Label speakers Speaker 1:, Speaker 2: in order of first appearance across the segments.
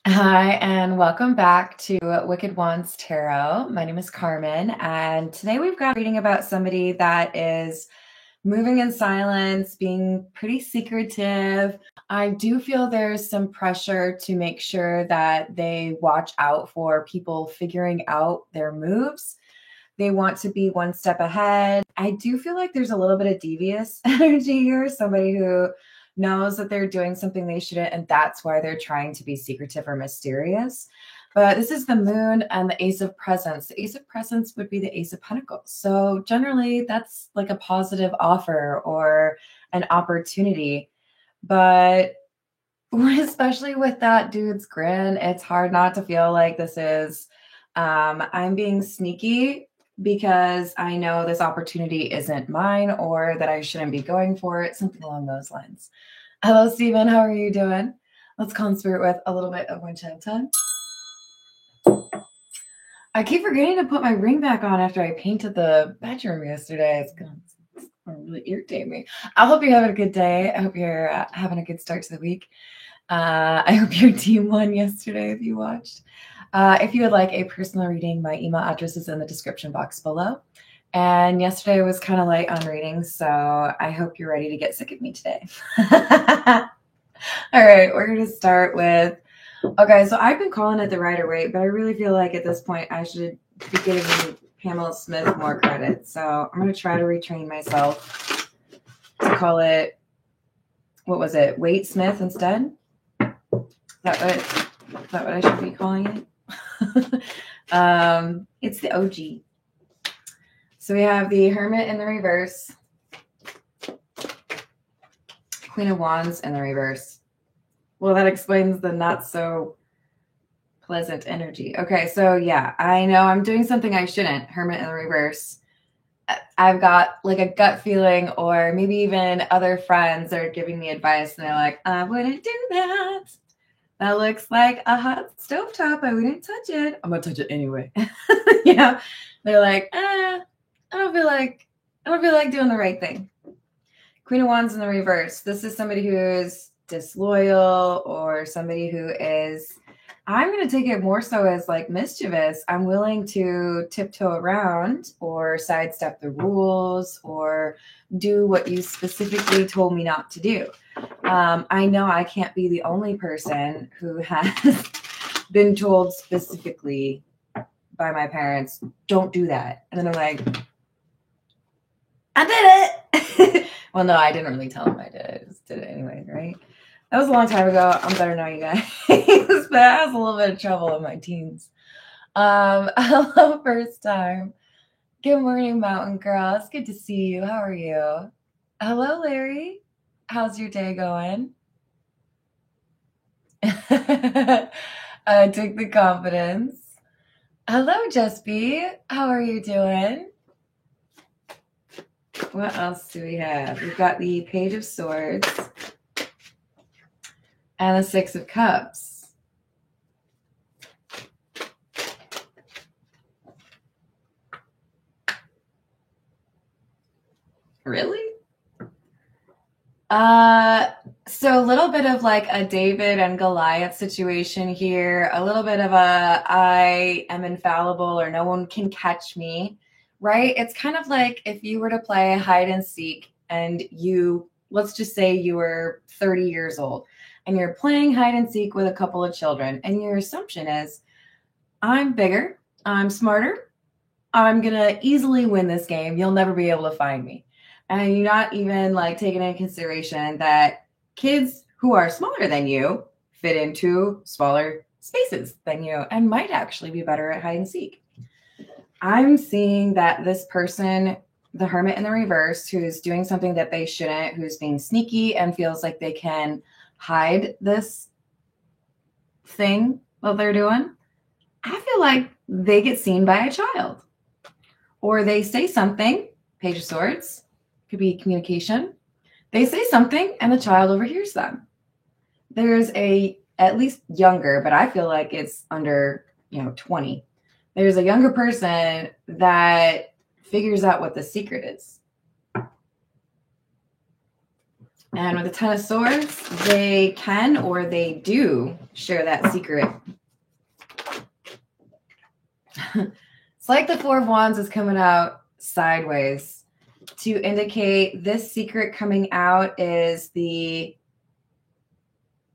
Speaker 1: Hi, and welcome back to Wicked Wands Tarot. My name is Carmen, and today we've got a reading about somebody that is moving in silence, being pretty secretive. I do feel there's some pressure to make sure that they watch out for people figuring out their moves. They want to be one step ahead. I do feel like there's a little bit of devious energy here, somebody who knows that they're doing something they shouldn't, and that's why they're trying to be secretive or mysterious. But this is the moon and the ace of presents. The ace of presents would be the ace of pentacles. So generally, that's like a positive offer or an opportunity. But especially with that dude's grin, it's hard not to feel like this is I'm being sneaky because I know this opportunity isn't mine or that I shouldn't be going for it, something along those lines. Hello, Stephen. How are you doing? Let's call in spirit with a little bit of wind chime time. I keep forgetting to put my ring back on after I painted the bedroom yesterday. It's going to really irritate me. I hope you're having a good day. I hope you're having a good start to the week. I hope your team won yesterday if you watched. If you would like a personal reading, my email address is in the description box below. And yesterday was kind of light on readings, so I hope you're ready to get sick of me today. All right, we're going to start with, okay, so I've been calling it the Rider-Waite, but I really feel like at this point I should be giving Pamela Smith more credit. So I'm going to try to retrain myself to call it, what was it, Waite Smith instead? Is that what I should be calling it? It's the OG. So we have the Hermit in the reverse, Queen of Wands in the reverse. Well, that explains the not so pleasant energy. Okay, so yeah, I know I'm doing something I shouldn't. Hermit in the reverse. I've got like a gut feeling, or maybe even other friends are giving me advice and they're like, I wouldn't do that. That looks like a hot stovetop. I wouldn't touch it. I'm gonna touch it anyway. Yeah. They're like, I don't feel like doing the right thing. Queen of Wands in the reverse. This is somebody who is disloyal or somebody who is, I'm going to take it more so as like mischievous. I'm willing to tiptoe around or sidestep the rules or do what you specifically told me not to do. I know I can't be the only person who has been told specifically by my parents, don't do that. And then I'm like, I did it. Well, no, I didn't really tell them I did it. I just did it anyway, right? That was a long time ago. I'm better now, you guys. But I was a little bit of trouble in my teens. Hello, first time. Good morning, Mountain Girl. It's good to see you. How are you? Hello, Larry. How's your day going? Take the confidence. Hello, Just B. How are you doing? What else do we have? We've got the Page of Swords and the Six of Cups. Really? So a little bit of like a David and Goliath situation here, a little bit of a I am infallible or no one can catch me, right? It's kind of like if you were to play hide and seek and you, let's just say you were 30 years old and you're playing hide and seek with a couple of children and your assumption is, I'm bigger, I'm smarter, I'm going to easily win this game. You'll never be able to find me. And you're not even like taking into consideration that kids who are smaller than you fit into smaller spaces than you and might actually be better at hide and seek. I'm seeing that this person, the Hermit in the reverse, who's doing something that they shouldn't, who's being sneaky and feels like they can hide this thing that they're doing, I feel like they get seen by a child. Or they say something, Page of Swords, could be communication. They say something and the child overhears them. There's a, at least younger, but I feel like it's under, 20. There's a younger person that figures out what the secret is. And with the Ten of Swords, they can or they do share that secret. It's like the Four of Wands is coming out sideways to indicate this secret coming out is the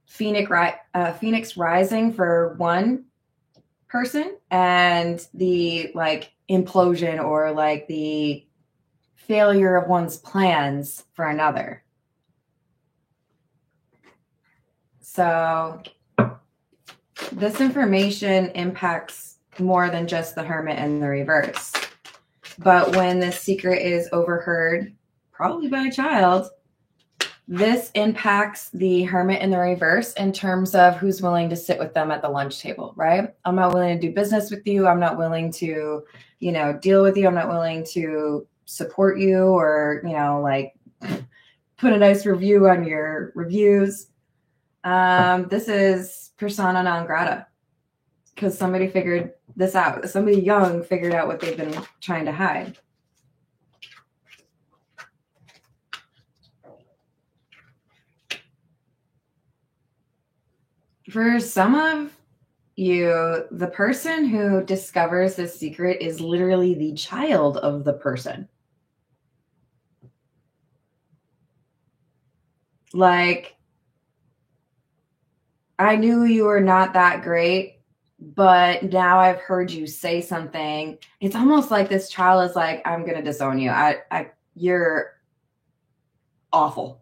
Speaker 1: Phoenix rising for one person and the like implosion or like the failure of one's plans for another. So this information impacts more than just the Hermit in the reverse. But when this secret is overheard, probably by a child, this impacts the Hermit in the reverse in terms of who's willing to sit with them at the lunch table, right? I'm not willing to do business with you. I'm not willing to, deal with you. I'm not willing to support you or, like put a nice review on your reviews. This is persona non grata because somebody figured this out. Somebody young figured out what they've been trying to hide. For some of you, the person who discovers this secret is literally the child of the person. Like, I knew you were not that great, but now I've heard you say something. It's almost like this child is like, I'm going to disown you. You're awful.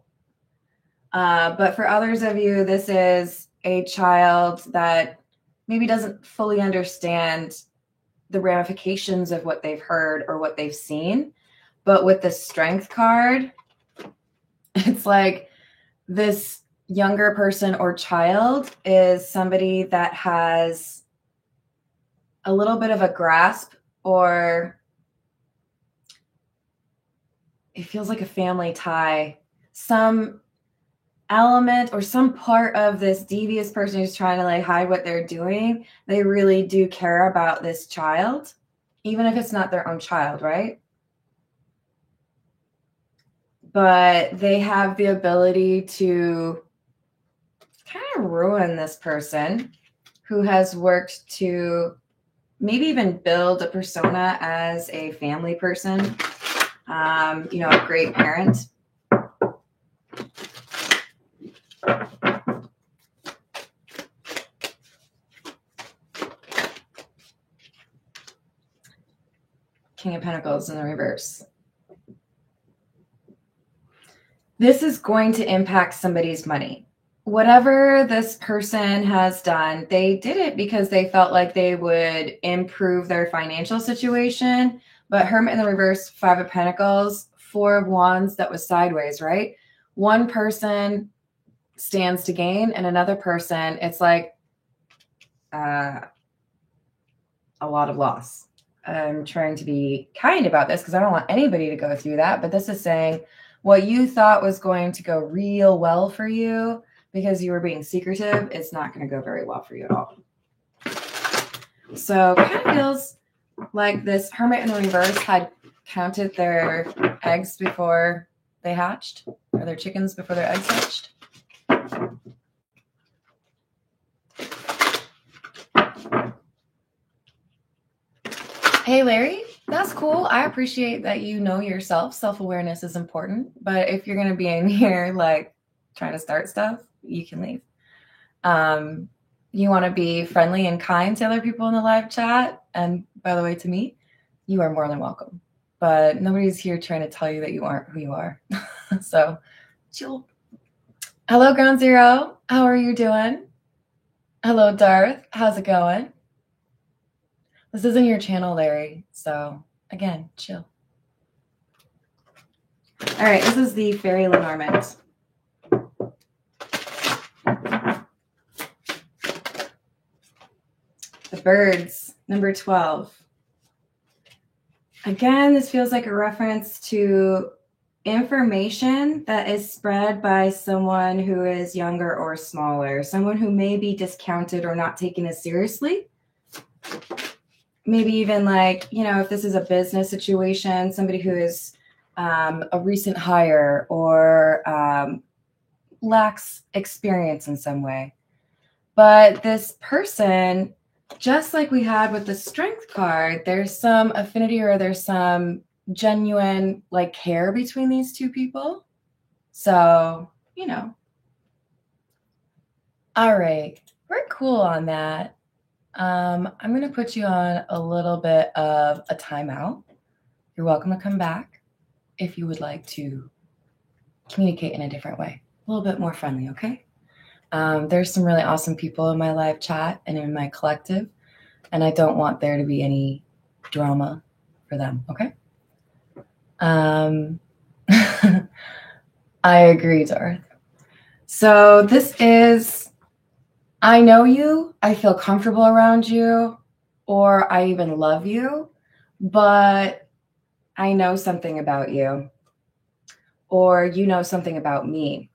Speaker 1: But for others of you, this is a child that maybe doesn't fully understand the ramifications of what they've heard or what they've seen. But with the Strength card, it's like this younger person or child is somebody that has a little bit of a grasp, or it feels like a family tie, some element or some part of this devious person who's trying to like hide what they're doing. They really do care about this child, even if it's not their own child, right? But they have the ability to kind of ruin this person who has worked to maybe even build a persona as a family person, a great parent. King of Pentacles in the reverse. This is going to impact somebody's money. Whatever this person has done, they did it because they felt like they would improve their financial situation. But Hermit in the reverse, Five of Pentacles, Four of Wands, that was sideways, right? One person stands to gain and another person, it's like a lot of loss. I'm trying to be kind about this because I don't want anybody to go through that. But this is saying what you thought was going to go real well for you because you were being secretive, it's not going to go very well for you at all. So it kind of feels like this Hermit in the reverse had counted their eggs before they hatched, or their chickens before their eggs hatched. Hey, Larry, that's cool. I appreciate that you know yourself. Self-awareness is important. But if you're going to be in here like trying to start stuff, you can leave. You want to be friendly and kind to other people in the live chat. And by the way, to me, you are more than welcome. But nobody's here trying to tell you that you aren't who you are. So chill. Hello, Ground Zero. How are you doing? Hello, Darth. How's it going? This isn't your channel, Larry. So again, chill. All right, this is the Fairy Lenormand. The Birds, number 12. Again, this feels like a reference to information that is spread by someone who is younger or smaller, someone who may be discounted or not taken as seriously. Maybe even like, if this is a business situation, somebody who is a recent hire or lacks experience in some way. But this person, just like we had with the strength card, there's some affinity or there's some genuine like care between these two people. So, you know. All right, we're cool on that. I'm going to put you on a little bit of a timeout. You're welcome to come back if you would like to communicate in a different way, a little bit more friendly, okay? There's some really awesome people in my live chat and in my collective, and I don't want there to be any drama for them, okay? I agree, Darth. So this is, I know you, I feel comfortable around you, or I even love you, but I know something about you, or you know something about me.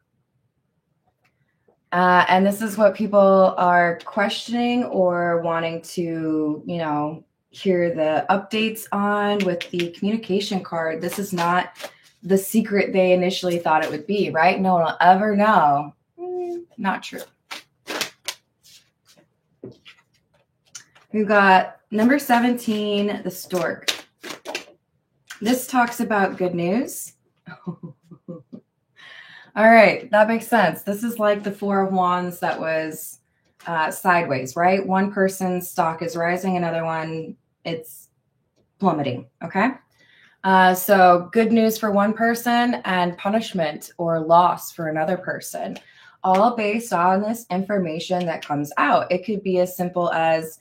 Speaker 1: And this is what people are questioning or wanting to, you know, hear the updates on with the communication card. This is not the secret they initially thought it would be, right? No one will ever know. Not true. We've got number 17, the stork. This talks about good news. All right, that makes sense. This is like the Four of Wands that was sideways, right? One person's stock is rising, another one, it's plummeting, okay? So good news for one person and punishment or loss for another person, all based on this information that comes out. It could be as simple as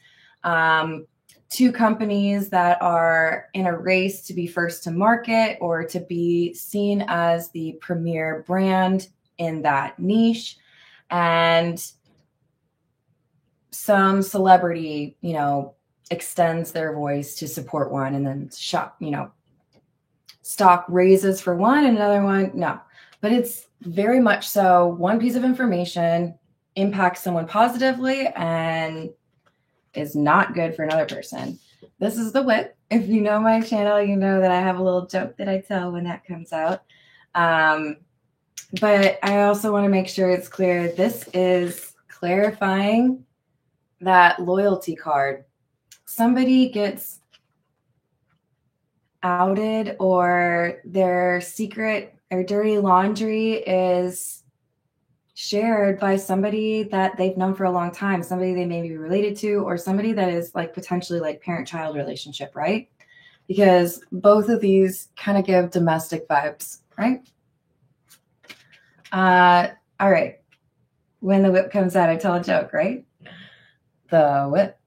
Speaker 1: two companies that are in a race to be first to market or to be seen as the premier brand in that niche. And some celebrity, you know, extends their voice to support one, and then stock raises for one and another one. No, but it's very much so one piece of information impacts someone positively and is not good for another person. This is the whip. If you know my channel, you know that I have a little joke that I tell when that comes out. But I also want to make sure it's clear. This is clarifying that loyalty card. Somebody gets outed or their secret or dirty laundry is shared by somebody that they've known for a long time, somebody they may be related to, or somebody that is like potentially like parent-child relationship, right? Because both of these kind of give domestic vibes, right? All right. When the whip comes out, I tell a joke, right? The whip.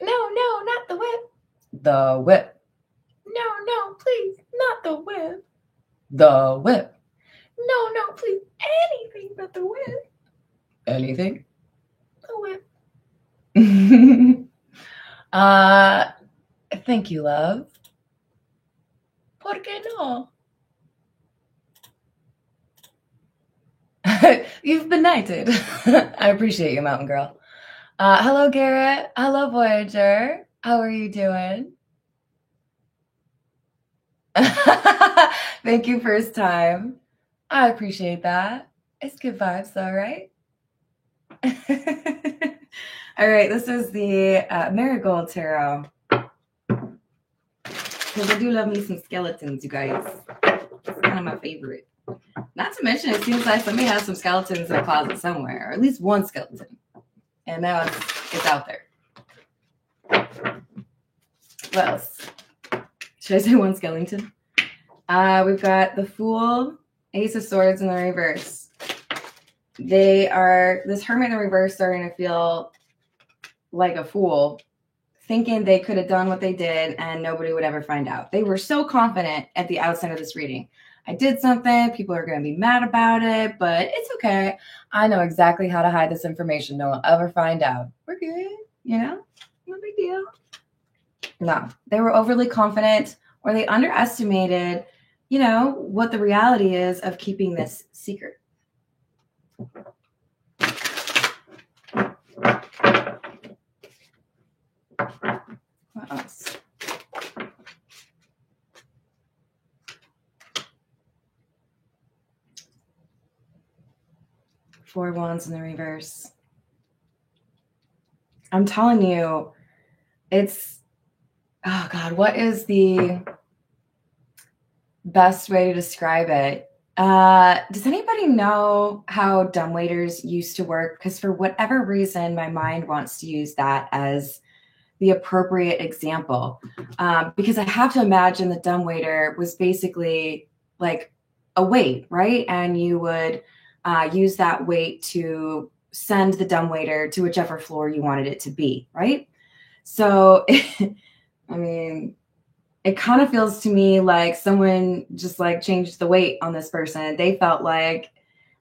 Speaker 1: No, not the whip. The whip. No, please, not the whip. The whip. No, please, anything but the whip. Anything? The whip. Thank you, love. ¿Por qué no? You've been knighted. I appreciate you, Mountain Girl. Hello, Garrett. Hello, Voyager. How are you doing? Thank you, first time. I appreciate that. It's good vibes, though, right? All right, this is the Marigold Tarot. Because I do love me some skeletons, you guys. It's kind of my favorite. Not to mention, it seems like somebody has some skeletons in the closet somewhere, or at least one skeleton. And now it's out there. What else? Should I say one skeleton? We've got the Fool, Ace of Swords in the reverse. This Hermit in the reverse starting to feel like a fool, thinking they could have done what they did and nobody would ever find out. They were so confident at the outset of this reading. I did something, people are going to be mad about it, but it's okay. I know exactly how to hide this information. No one will ever find out. We're good, you know? No big deal. No, they were overly confident, or they underestimated, you know, what the reality is of keeping this secret. What else? Wands in the reverse. I'm telling you, it's, oh God, what is the best way to describe it? Does anybody know how dumbwaiters used to work? Because for whatever reason, my mind wants to use that as the appropriate example. Because I have to imagine the dumbwaiter was basically like a weight, right? And you would use that weight to send the dumbwaiter to whichever floor you wanted it to be, right? So, I mean, it kind of feels to me like someone just like changed the weight on this person. They felt like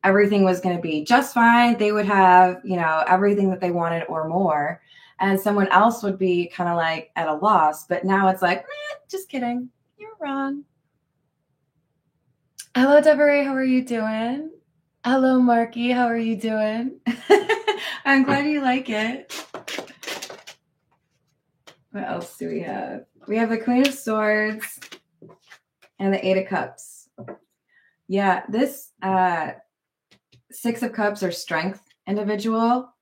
Speaker 1: everything was going to be just fine. They would have, you know, everything that they wanted or more. And someone else would be kind of like at a loss. But now it's like, just kidding. You're wrong. Hello, Deborah. How are you doing? Hello, Marky. How are you doing? I'm glad you like it. What else do we have? We have the Queen of Swords and the Eight of Cups. Yeah, this Six of Cups or strength individual,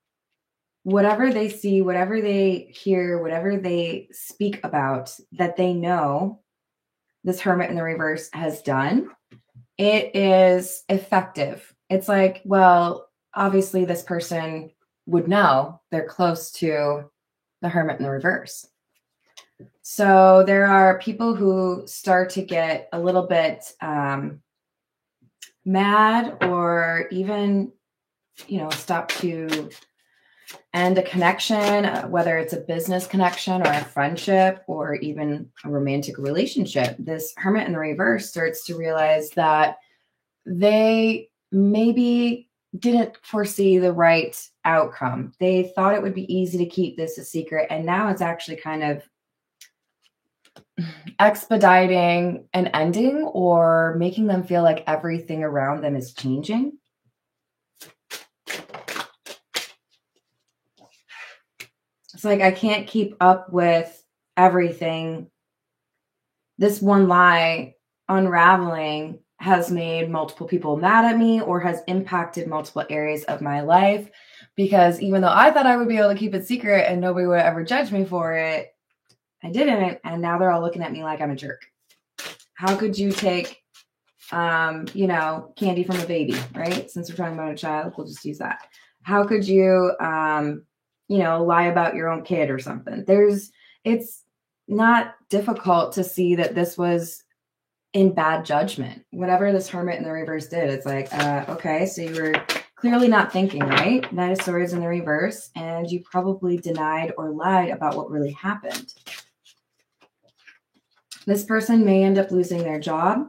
Speaker 1: whatever they see, whatever they hear, whatever they speak about that they know this Hermit in the reverse has done, it is effective. It's like, well, obviously this person would know. They're close to the Hermit in the reverse. So there are people who start to get a little bit mad or even, you know, stop to end a connection, whether it's a business connection or a friendship or even a romantic relationship. This Hermit in the reverse starts to realize that they maybe didn't foresee the right outcome. They thought it would be easy to keep this a secret, and now it's actually kind of expediting an ending or making them feel like everything around them is changing. It's like, I can't keep up with everything. This one lie unraveling has made multiple people mad at me or has impacted multiple areas of my life, because even though I thought I would be able to keep it secret and nobody would ever judge me for it, I didn't, and now they're all looking at me like I'm a jerk. How could you take, you know, candy from a baby, right? Since we're talking about a child, we'll just use that. How could you, you know, lie about your own kid or something? It's not difficult to see that this was in bad judgment. Whatever this Hermit in the reverse did, it's like, okay, so you were clearly not thinking, right? Knight of Swords in the reverse, and you probably denied or lied about what really happened. This person may end up losing their job.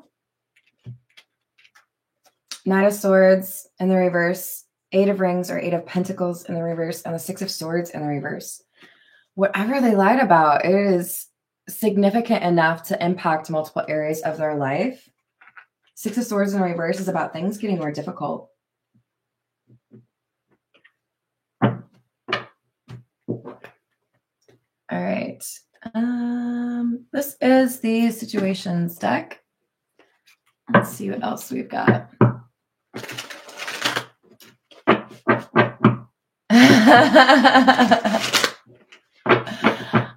Speaker 1: Knight of Swords in the reverse, Eight of Rings or Eight of Pentacles in the reverse, and the Six of Swords in the reverse. Whatever they lied about, it is significant enough to impact multiple areas of their life. Six of Swords in the reverse is about things getting more difficult. All right. This is the situations deck. Let's see what else we've got.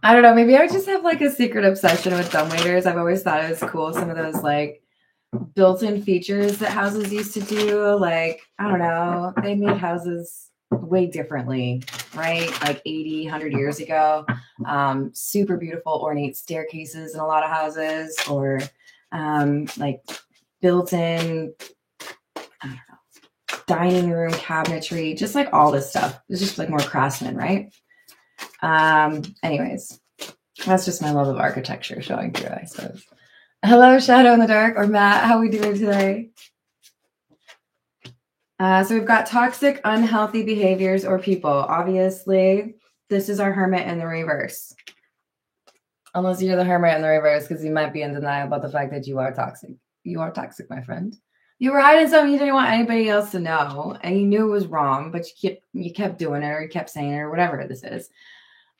Speaker 1: I don't know. Maybe I just have like a secret obsession with dumbwaiters. I've always thought it was cool. Some of those like built-in features that houses used to do. Like, I don't know. They made houses way differently, right? Like 80, 100 years ago. Super beautiful ornate staircases in a lot of houses, or like built-in, I don't know, dining room cabinetry, just like all this stuff. It's just like more craftsman, right? Anyways, that's just my love of architecture showing through, I suppose. Hello, Shadow in the Dark, or Matt. How are we doing today? So we've got toxic, unhealthy behaviors or people. Obviously, this is our Hermit in the reverse. Unless you're the Hermit in the reverse, because you might be in denial about the fact that you are toxic. You are toxic, my friend. You were hiding something you didn't want anybody else to know, and you knew it was wrong, but you kept doing it, or you kept saying it, or whatever this is.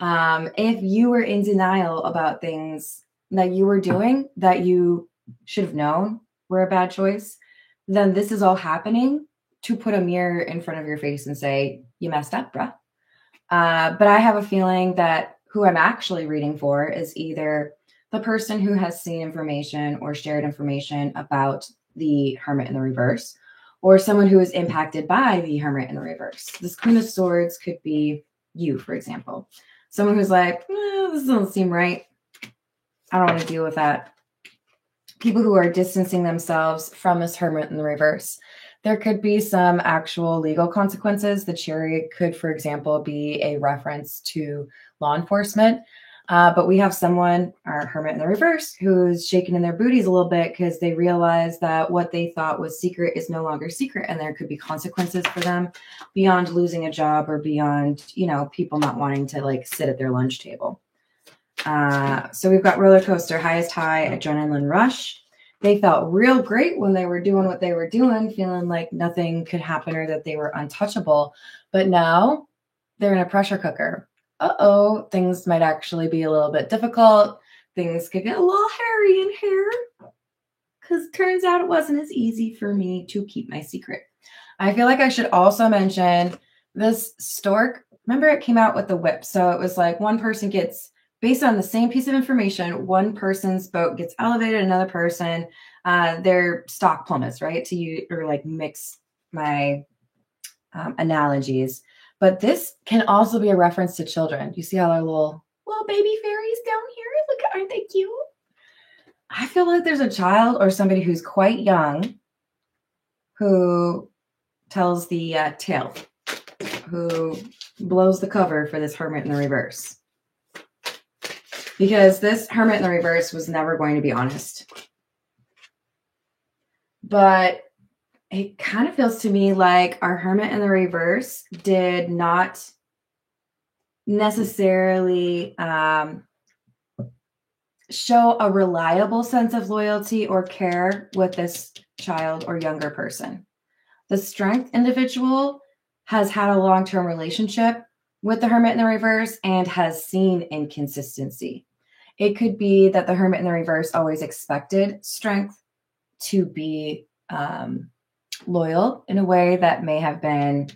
Speaker 1: If you were in denial about things that you were doing that you should have known were a bad choice, then this is all happening to put a mirror in front of your face and say, you messed up, bruh. But I have a feeling that who I'm actually reading for is either the person who has seen information or shared information about the Hermit in the reverse, or someone who is impacted by the Hermit in the reverse. This Queen of Swords could be you, for example. Someone who's like, this doesn't seem right. I don't want to deal with that. People who are distancing themselves from this Hermit in the reverse. There could be some actual legal consequences. The Chariot could, for example, be a reference to law enforcement. But we have someone, our Hermit in the reverse, who's shaking in their booties a little bit because they realize that what they thought was secret is no longer secret, and there could be consequences for them beyond losing a job or beyond, people not wanting to like sit at their lunch table. So we've got roller coaster, highest high, adrenaline rush. They felt real great when they were doing what they were doing, feeling like nothing could happen or that they were untouchable. But now they're in a pressure cooker. Things might actually be a little bit difficult. Things could get a little hairy in here because it turns out it wasn't as easy for me to keep my secret. I feel like I should also mention this stork. Remember, it came out with the whip. So it was like one person gets, based on the same piece of information, one person's boat gets elevated, another person, their stock plummets, right? To mix my analogies. But this can also be a reference to children. You see all our little baby fairies down here? Look, aren't they cute? I feel like there's a child or somebody who's quite young who tells the tale, who blows the cover for this Hermit in the reverse. Because this Hermit in the reverse was never going to be honest. But it kind of feels to me like our Hermit in the reverse did not necessarily show a reliable sense of loyalty or care with this child or younger person. The Strength individual has had a long-term relationship with the Hermit in the reverse and has seen inconsistency. It could be that the Hermit in the reverse always expected Strength to be loyal in a way that may have been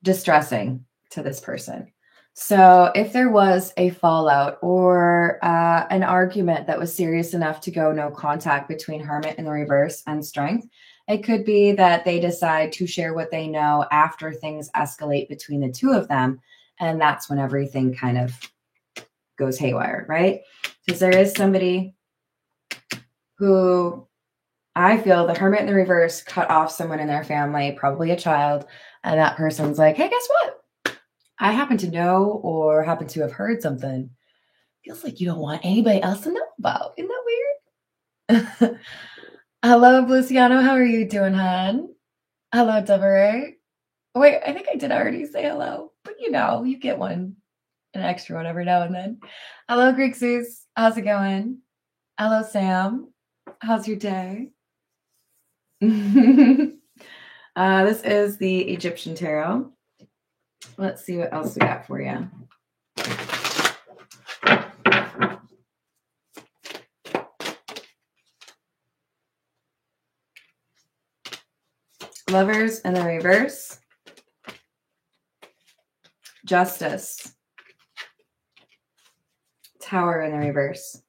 Speaker 1: distressing to this person. So if there was a fallout or an argument that was serious enough to go no contact between Hermit in the reverse and Strength, it could be that they decide to share what they know after things escalate between the two of them. And that's when everything kind of goes haywire, right? Because there is somebody who I feel the Hermit in the reverse cut off someone in their family, probably a child. And that person's like, hey, guess what? I happen to know or happen to have heard something. Feels like you don't want anybody else to know about. Isn't that weird? Hello, Luciano. How are you doing, hon? Hello, Deborah. Wait, I think I did already say hello. But you get one, an extra one every now and then. Hello, Greek Zeus. How's it going? Hello, Sam. How's your day? This is the Egyptian Tarot. Let's see what else we got for you. Lovers in the reverse. Justice. Tower in the reverse.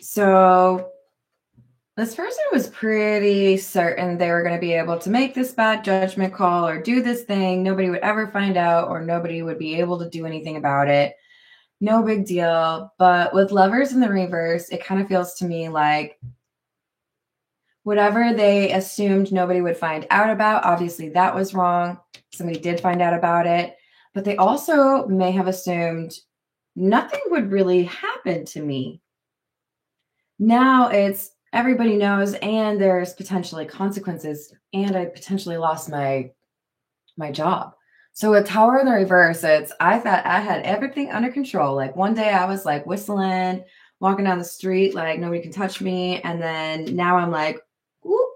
Speaker 1: So this person was pretty certain they were going to be able to make this bad judgment call or do this thing. Nobody would ever find out or nobody would be able to do anything about it. No big deal. But with Lovers in the reverse, it kind of feels to me like whatever they assumed nobody would find out about, obviously that was wrong. Somebody did find out about it. But they also may have assumed nothing would really happen to me. Now it's everybody knows, and there's potentially consequences, and I potentially lost my job. So with Tower in the reverse, I thought I had everything under control. Like one day I was like whistling, walking down the street, like nobody can touch me. And then now I'm like, ooh,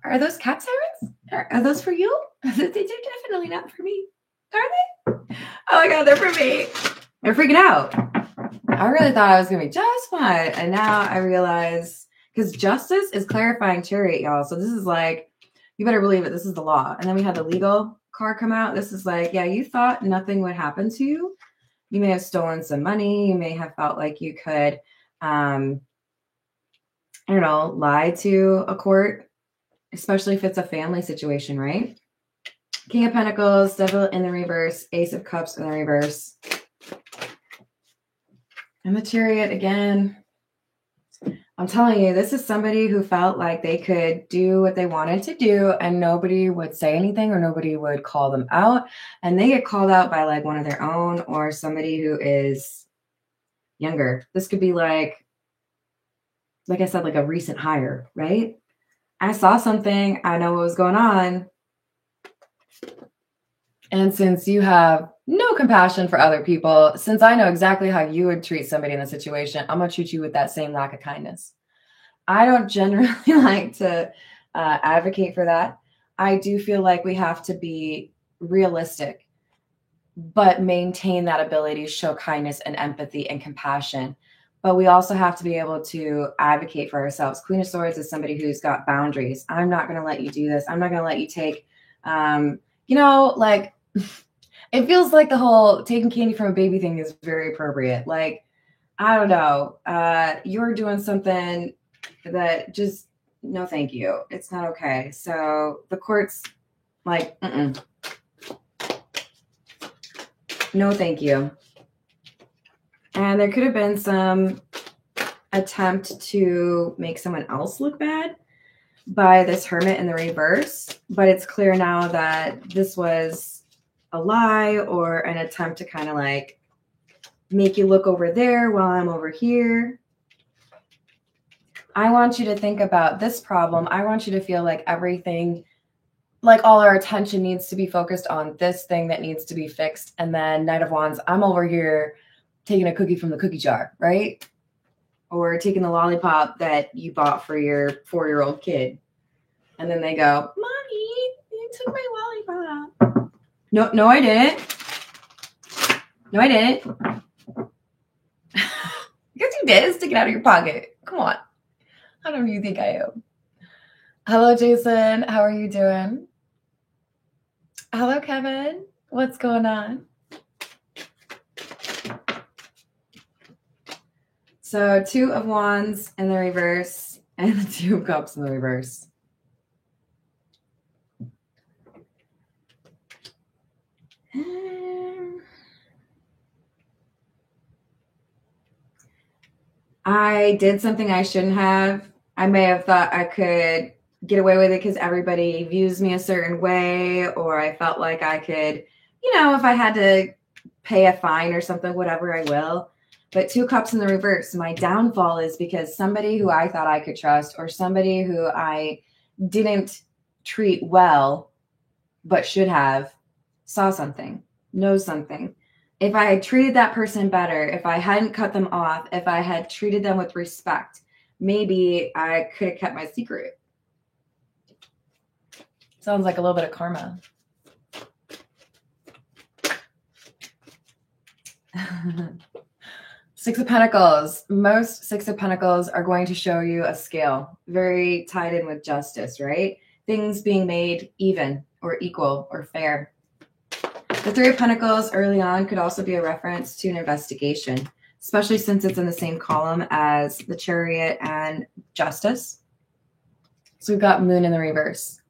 Speaker 1: are those cat sirens? Are those for you? They're definitely not for me. Are they? Oh my God, they're for me. They're freaking out. I really thought I was going to be just fine. And now I realize because justice is clarifying chariot, y'all. So this is like, you better believe it. This is the law. And then we had the legal card come out. This is like, yeah, you thought nothing would happen to you. You may have stolen some money. You may have felt like you could, I don't know, lie to a court, especially if it's a family situation, right? King of Pentacles, Devil in the reverse, Ace of Cups in the reverse. And the Chariot again. I'm telling you, this is somebody who felt like they could do what they wanted to do and nobody would say anything or nobody would call them out. And they get called out by like one of their own or somebody who is younger. This could be like I said, like a recent hire, right? I saw something. I know what was going on. And since you have no compassion for other people, since I know exactly how you would treat somebody in a situation, I'm going to treat you with that same lack of kindness. I don't generally like to advocate for that. I do feel like we have to be realistic, but maintain that ability to show kindness and empathy and compassion. But we also have to be able to advocate for ourselves. Queen of Swords is somebody who's got boundaries. I'm not going to let you do this. I'm not going to let you take, like, it feels like the whole taking candy from a baby thing is very appropriate. Like, I don't know. You're doing something that just, no, thank you. It's not okay. So the court's like, no, thank you. And there could have been some attempt to make someone else look bad by this Hermit in the reverse. But it's clear now that this was a lie or an attempt to kind of like make you look over there while I'm over here. I want you to think about this problem. I want you to feel like everything, like all our attention needs to be focused on this thing that needs to be fixed. And then Knight of Wands, I'm over here taking a cookie from the cookie jar, right? Or taking the lollipop that you bought for your 4-year-old kid. And then they go, Mommy, you took my lollipop. No, I didn't. No, I didn't. Because you did. Stick it out of your pocket. Come on. How do you think I am? Hello, Jason. How are you doing? Hello, Kevin. What's going on? So 2 of Wands in the reverse and the 2 of Cups in the reverse. I did something I shouldn't have. I may have thought I could get away with it because everybody views me a certain way, or I felt like I could, if I had to pay a fine or something, whatever, I will. But 2 Cups in the reverse, my downfall is because somebody who I thought I could trust or somebody who I didn't treat well but should have saw something, knows something. If I had treated that person better, if I hadn't cut them off, if I had treated them with respect, maybe I could have kept my secret. Sounds like a little bit of karma. Six of Pentacles. Most Six of Pentacles are going to show you a scale, very tied in with justice, right? Things being made even or equal or fair. The 3 of Pentacles early on could also be a reference to an investigation, especially since it's in the same column as the Chariot and Justice. So we've got Moon in the reverse.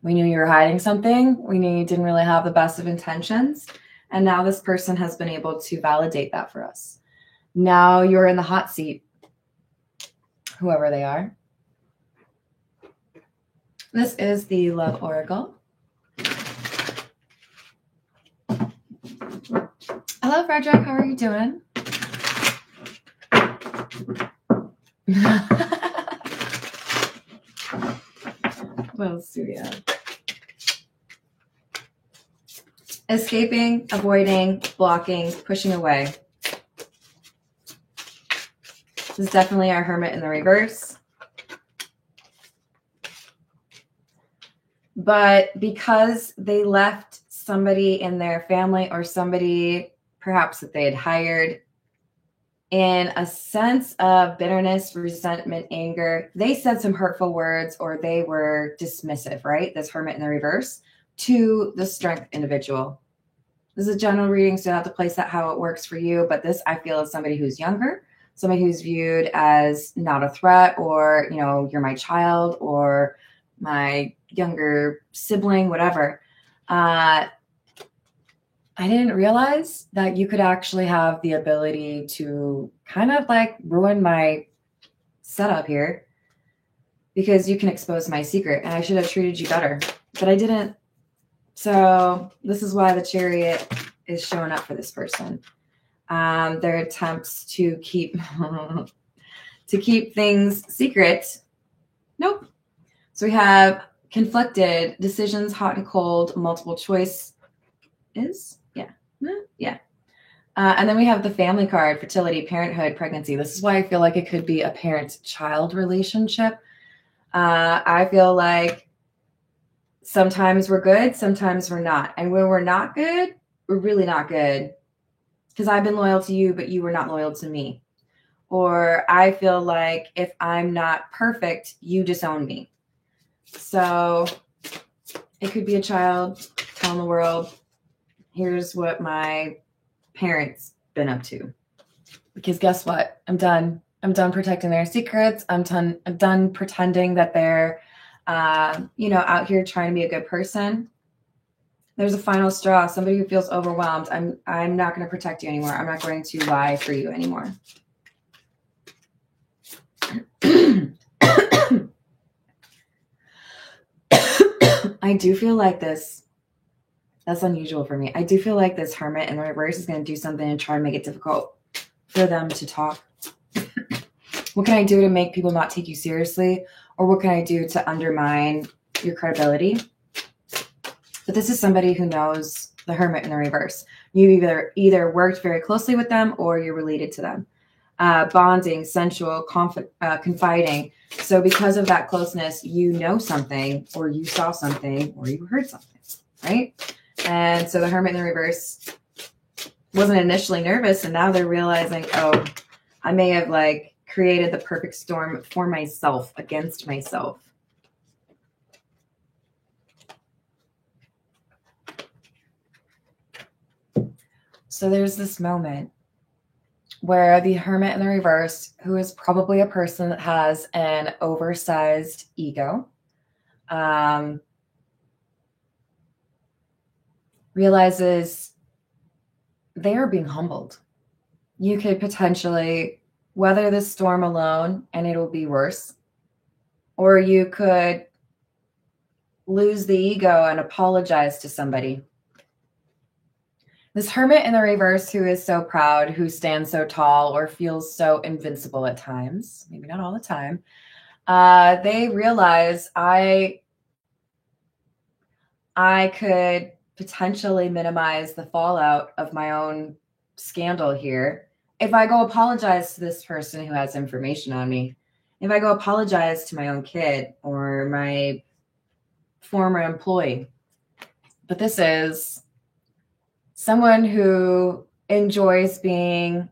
Speaker 1: We knew you were hiding something. We knew you didn't really have the best of intentions. And now this person has been able to validate that for us. Now you're in the hot seat, whoever they are. This is the Love Oracle. Hello, Frederick. How are you doing? What else do we have? Escaping, avoiding, blocking, pushing away. This is definitely our Hermit in the reverse. But because they left somebody in their family or somebody perhaps that they had hired in a sense of bitterness, resentment, anger. They said some hurtful words or they were dismissive, right? This Hermit in the reverse to the Strength individual. This is a general reading, so you have to place that how it works for you. But this, I feel, is somebody who's younger, somebody who's viewed as not a threat, or, you know, you're my child or my younger sibling, whatever. I didn't realize that you could actually have the ability to kind of like ruin my setup here because you can expose my secret, and I should have treated you better, but I didn't. So this is why the Chariot is showing up for this person. Their attempts to keep to keep things secret. Nope. So we have conflicted decisions, hot and cold, multiple choice is. Yeah. And then we have the family card, fertility, parenthood, pregnancy. This is why I feel like it could be a parent-child relationship. I feel like sometimes we're good, sometimes we're not. And when we're not good, we're really not good. Because I've been loyal to you, but you were not loyal to me. Or I feel like if I'm not perfect, you disown me. So it could be a child telling the world, here's what my parents been up to. Because guess what? I'm done. I'm done protecting their secrets. I'm done pretending that they're, out here trying to be a good person. There's a final straw. Somebody who feels overwhelmed. I'm not going to protect you anymore. I'm not going to lie for you anymore. I do feel like this. That's unusual for me. I do feel like this Hermit in the reverse is going to do something and try to make it difficult for them to talk. What can I do to make people not take you seriously? Or what can I do to undermine your credibility? But this is somebody who knows the Hermit in the reverse. You either worked very closely with them or you're related to them. Bonding, sensual, confiding. So because of that closeness, you know something, or you saw something, or you heard something, right? And so the Hermit in the reverse wasn't initially nervous, and now they're realizing, oh, I may have like created the perfect storm for myself against myself. So there's this moment where the Hermit in the reverse, who is probably a person that has an oversized ego, realizes they are being humbled. You could potentially weather this storm alone and it'll be worse. Or you could lose the ego and apologize to somebody. This Hermit in the reverse, who is so proud, who stands so tall or feels so invincible at times, maybe not all the time, they realize I could potentially minimize the fallout of my own scandal here if I go apologize to this person who has information on me. If I go apologize to my own kid or my former employee. But this is someone who enjoys being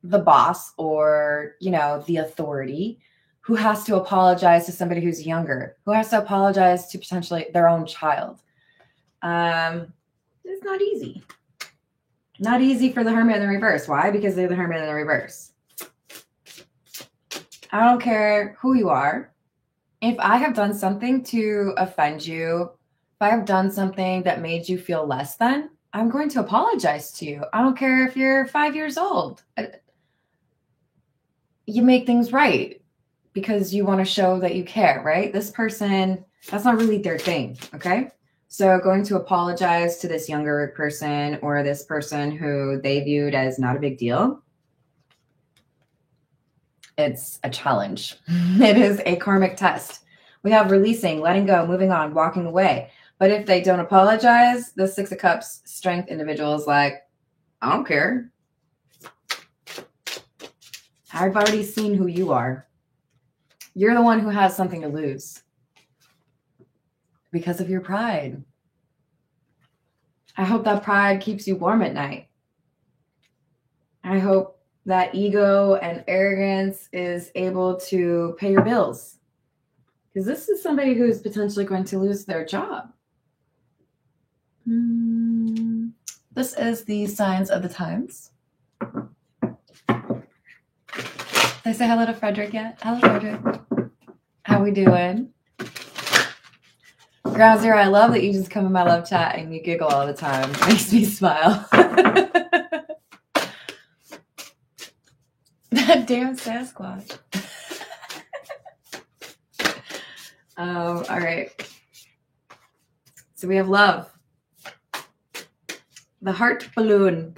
Speaker 1: the boss or, the authority, who has to apologize to somebody who's younger, who has to apologize to potentially their own child. It's not easy. Not easy for the Hermit in the reverse. Why? Because they're the Hermit in the reverse. I don't care who you are. If I have done something to offend you, if I have done something that made you feel less than, I'm going to apologize to you. I don't care if you're 5 years old. You make things right because you want to show that you care, right? This person, that's not really their thing, okay? So going to apologize to this younger person or this person who they viewed as not a big deal, it's a challenge. It is a karmic test. We have releasing, letting go, moving on, walking away. But if they don't apologize, the Six of Cups strength individual is like, I don't care. I've already seen who you are. You're the one who has something to lose because of your pride. I hope that pride keeps you warm at night. I hope that ego and arrogance is able to pay your bills. Because this is somebody who's potentially going to lose their job. This is the signs of the times. Did I say hello to Frederick yet? Hello, Frederick. How we doing? Ground Zero, I love that you just come in my love chat and you giggle all the time. It makes me smile. That damn Sasquatch. All right. So we have love. The heart balloon,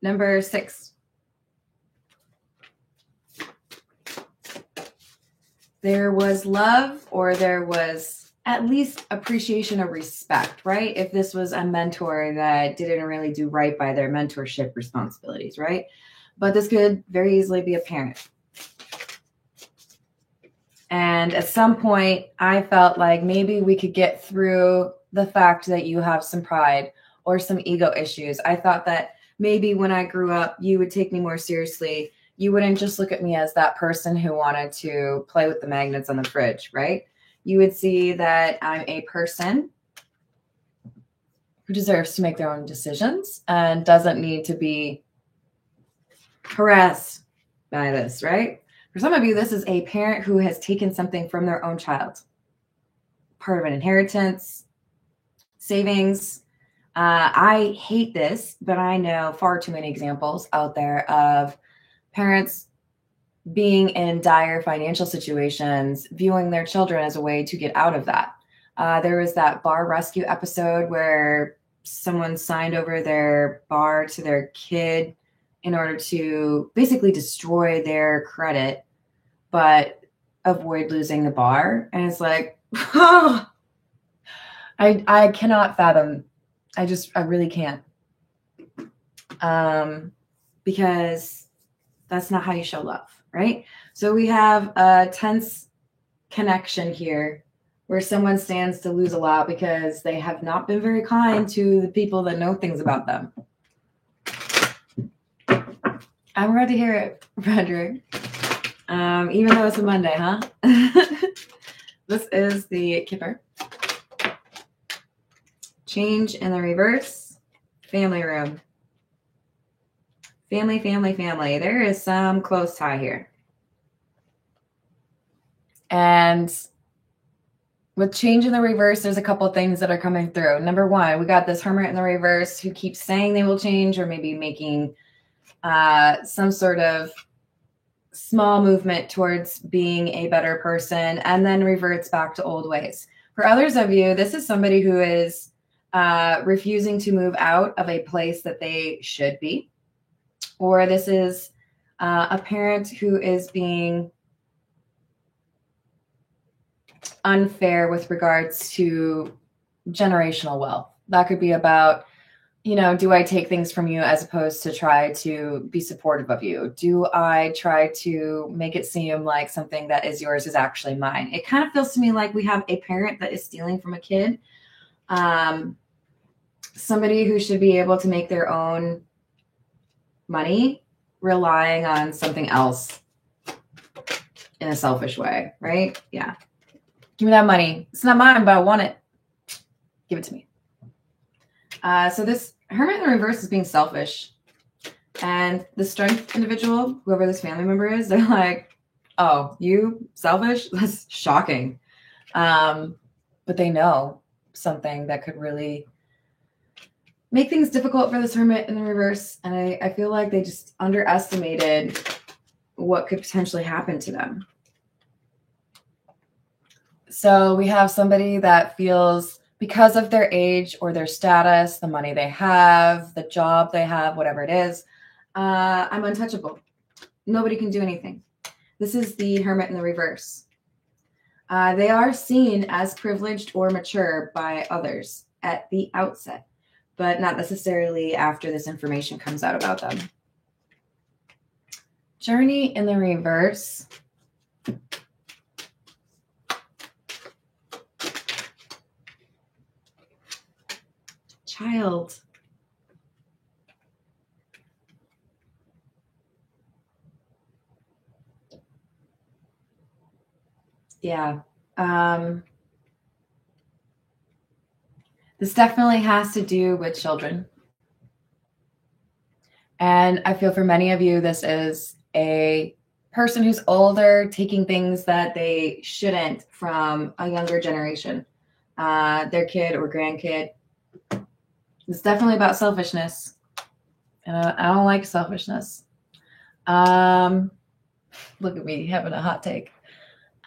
Speaker 1: number 6. There was love, or there was at least appreciation or respect, right? If this was a mentor that didn't really do right by their mentorship responsibilities, right? But this could very easily be a parent. And at some point, I felt like maybe we could get through the fact that you have some pride or some ego issues. I thought that maybe when I grew up, you would take me more seriously. You wouldn't just look at me as that person who wanted to play with the magnets on the fridge, right? You would see that I'm a person who deserves to make their own decisions and doesn't need to be harassed by this, right? For some of you, this is a parent who has taken something from their own child, part of an inheritance, savings. I hate this, but I know far too many examples out there of parents being in dire financial situations, viewing their children as a way to get out of that. There was that bar rescue episode where someone signed over their bar to their kid in order to basically destroy their credit, but avoid losing the bar. And it's like, oh, I cannot fathom. I really can't. Because that's not how you show love, right? So we have a tense connection here where someone stands to lose a lot because they have not been very kind to the people that know things about them. I'm ready to hear it, Frederick. Even though it's a Monday, huh? This is the Kipper. Change in the reverse. Family room. Family, family, family. There is some close tie here. And with change in the reverse, there's a couple things that are coming through. Number one, we got this Hermit in the reverse who keeps saying they will change, or maybe making some sort of small movement towards being a better person, and then reverts back to old ways. For others of you, this is somebody who is refusing to move out of a place that they should be. Or this is a parent who is being unfair with regards to generational wealth. That could be about, do I take things from you as opposed to try to be supportive of you? Do I try to make it seem like something that is yours is actually mine? It kind of feels to me like we have a parent that is stealing from a kid. Somebody who should be able to make their own money relying on something else in a selfish way, right? Yeah. Give me that money. It's not mine, but I want it. Give it to me. So this Hermit in the reverse is being selfish. And the strength individual, whoever this family member is, they're like, oh, you selfish? That's shocking. But they know something that could really make things difficult for this Hermit in the reverse. And I feel like they just underestimated what could potentially happen to them. So we have somebody that feels, because of their age or their status, the money they have, the job they have, whatever it is, I'm untouchable. Nobody can do anything. This is the Hermit in the reverse. They are seen as privileged or mature by others at the outset, but not necessarily after this information comes out about them. Journey in the reverse. Child. Yeah. This definitely has to do with children. And I feel for many of you, this is a person who's older taking things that they shouldn't from a younger generation, their kid or grandkid. It's definitely about selfishness. And I don't like selfishness. Look at me having a hot take.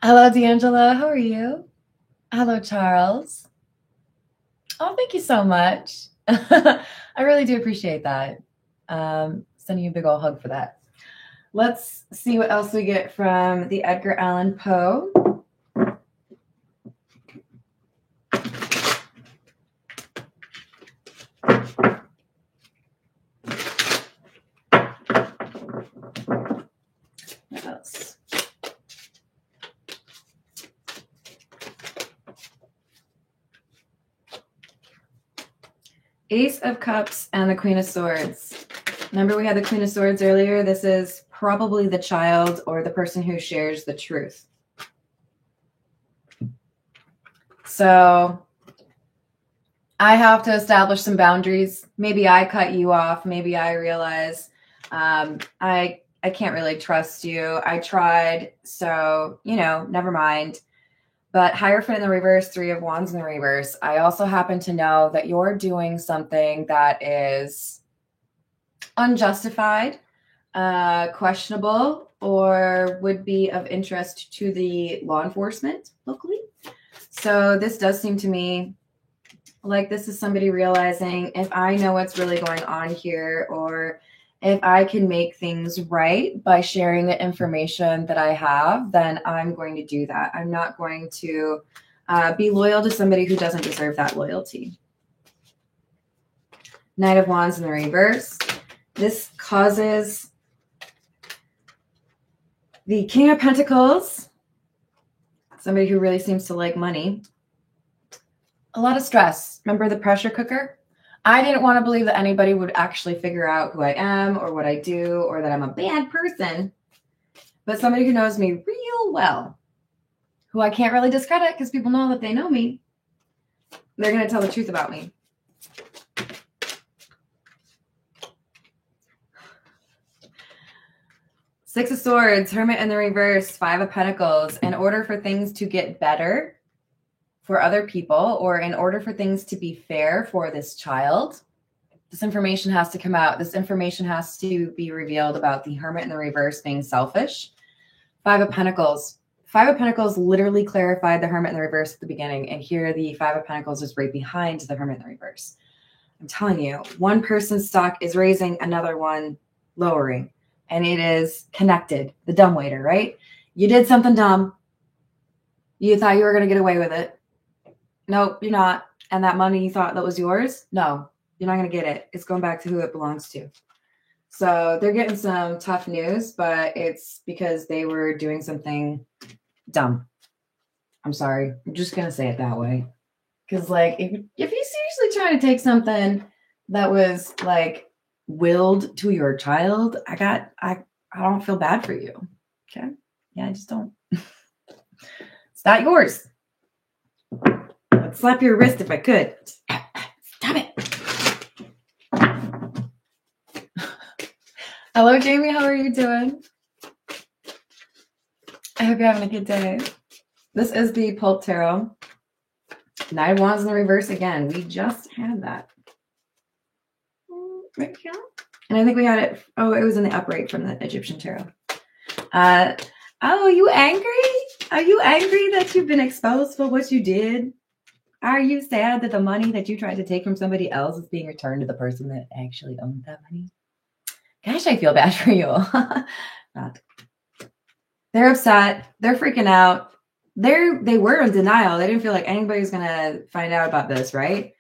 Speaker 1: Hello, D'Angela. How are you? Hello, Charles. Oh, thank you so much. I really do appreciate that. Sending you a big old hug for that. Let's see what else we get from the Edgar Allan Poe. What else? Ace of Cups and the Queen of Swords. Remember we had the Queen of Swords earlier? This is probably the child or the person who shares the truth. So I have to establish some boundaries. Maybe I cut you off. Maybe I realize I can't really trust you. I tried, so, never mind. But Hierophant in the reverse, Three of Wands in the reverse. I also happen to know that you're doing something that is unjustified, questionable, or would be of interest to the law enforcement locally. So this does seem to me like this is somebody realizing if I know what's really going on here, or if I can make things right by sharing the information that I have, then I'm going to do that. I'm not going to be loyal to somebody who doesn't deserve that loyalty. Knight of Wands in the reverse. This causes the King of Pentacles, somebody who really seems to like money, a lot of stress. Remember the pressure cooker? I didn't want to believe that anybody would actually figure out who I am or what I do or that I'm a bad person. But somebody who knows me real well, who I can't really discredit because people know that they know me, they're going to tell the truth about me. Six of Swords, Hermit in the reverse, Five of Pentacles. In order for things to get better for other people, or in order for things to be fair for this child, this information has to come out. This information has to be revealed about the Hermit in the reverse being selfish. Five of Pentacles. Five of Pentacles literally clarified the Hermit in the reverse at the beginning, and here the Five of Pentacles is right behind the Hermit in the reverse. I'm telling you, one person's stock is raising, another one lowering, and it is connected. The dumbwaiter, right? You did something dumb. You thought you were going to get away with it. Nope, you're not. And that money you thought that was yours? No, you're not going to get it. It's going back to who it belongs to. So they're getting some tough news, but it's because they were doing something dumb. I'm sorry. I'm just going to say it that way. Because, like, if you're seriously trying to take something that was, like, willed to your child, I don't feel bad for you. Okay? Yeah, I just don't. It's not yours. I'd slap your wrist if I could. Stop it. Hello, Jamie. How are you doing? I hope you're having a good day. This is the Pulp Tarot. Knight of Wands in the reverse again. We just had that. Right here. And I think we had it. Oh, it was in the upright from the Egyptian Tarot. Oh, are you angry? Are you angry that you've been exposed for what you did? Are you sad that the money that you tried to take from somebody else is being returned to the person that actually owned that money? Gosh, I feel bad for you. Not. They're upset. They're freaking out. They were in denial. They didn't feel like anybody's going to find out about this, right?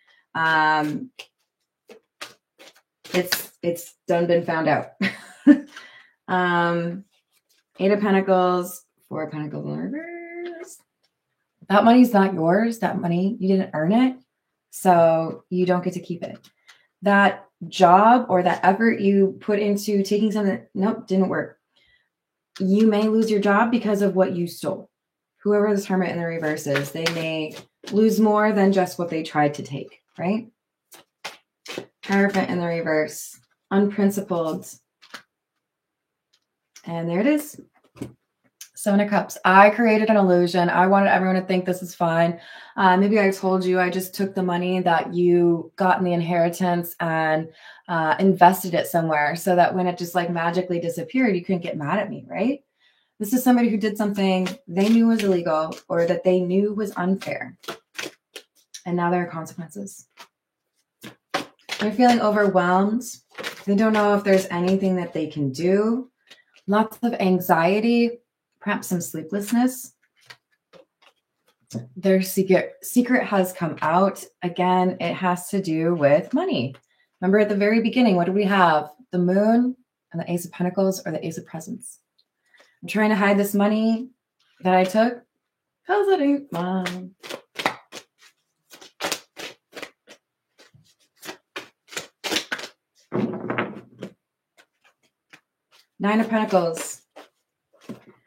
Speaker 1: It's done been found out. Eight of Pentacles, Four of Pentacles in reverse. That money's not yours. That money, you didn't earn it. So you don't get to keep it. That job or that effort you put into taking something, nope, didn't work. You may lose your job because of what you stole. whoever this Hermit in the reverse is, they may lose more than just what they tried to take, right? Hierophant in the reverse, unprincipled. And there it is. Seven of Cups. I created an illusion. I wanted everyone to think this is fine. Maybe I told you I just took the money that you got in the inheritance and invested it somewhere so that when it just like magically disappeared, you couldn't get mad at me, right? This is somebody who did something they knew was illegal or that they knew was unfair. And now there are consequences. They're feeling overwhelmed. They don't know if there's anything that they can do. Lots of anxiety. Perhaps some sleeplessness. Their secret has come out. Again, it has to do with money. Remember at the very beginning, what do we have? The Moon and the Ace of Pentacles or the Ace of Presents. I'm trying to hide this money that I took because it ain't mine. Nine of Pentacles.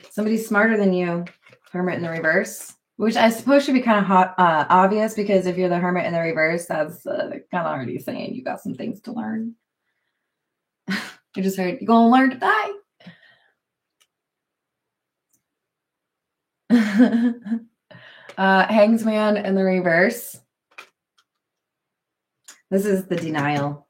Speaker 1: Somebody's smarter than you, Hermit in the reverse, which I suppose should be kind of obvious because if you're the Hermit in the reverse, that's kind of already saying you got some things to learn. I just heard you're going to learn today. Hangsman in the reverse. This is the denial.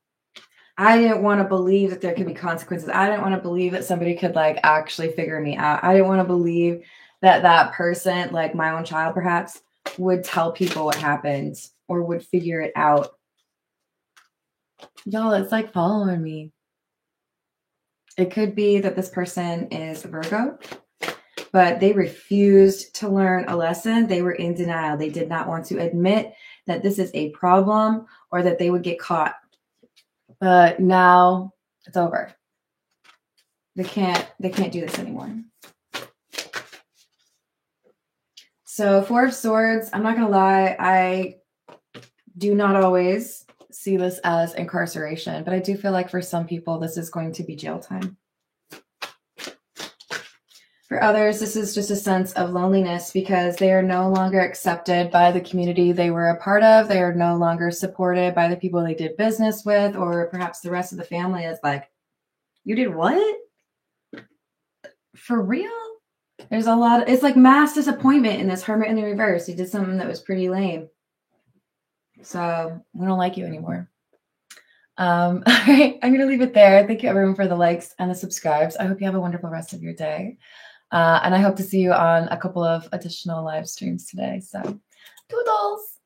Speaker 1: I didn't want to believe that there could be consequences. I didn't want to believe that somebody could like actually figure me out. I didn't want to believe that that person, like my own child perhaps, would tell people what happened or would figure it out. Y'all, it's like following me. It could be that this person is Virgo, but they refused to learn a lesson. They were in denial. They did not want to admit that this is a problem or that they would get caught. But now it's over. They can't do this anymore. So Four of Swords, I'm not going to lie. I do not always see this as incarceration, but I do feel like for some people, this is going to be jail time. For others, this is just a sense of loneliness because they are no longer accepted by the community they were a part of. They are no longer supported by the people they did business with, or perhaps the rest of the family is like, you did what? For real? There's a lot. It's like mass disappointment in this Hermit in the reverse. You did something that was pretty lame. So we don't like you anymore. All right, I'm going to leave it there. Thank you everyone for the likes and the subscribes. I hope you have a wonderful rest of your day. And I hope to see you on a couple of additional live streams today. So, toodles!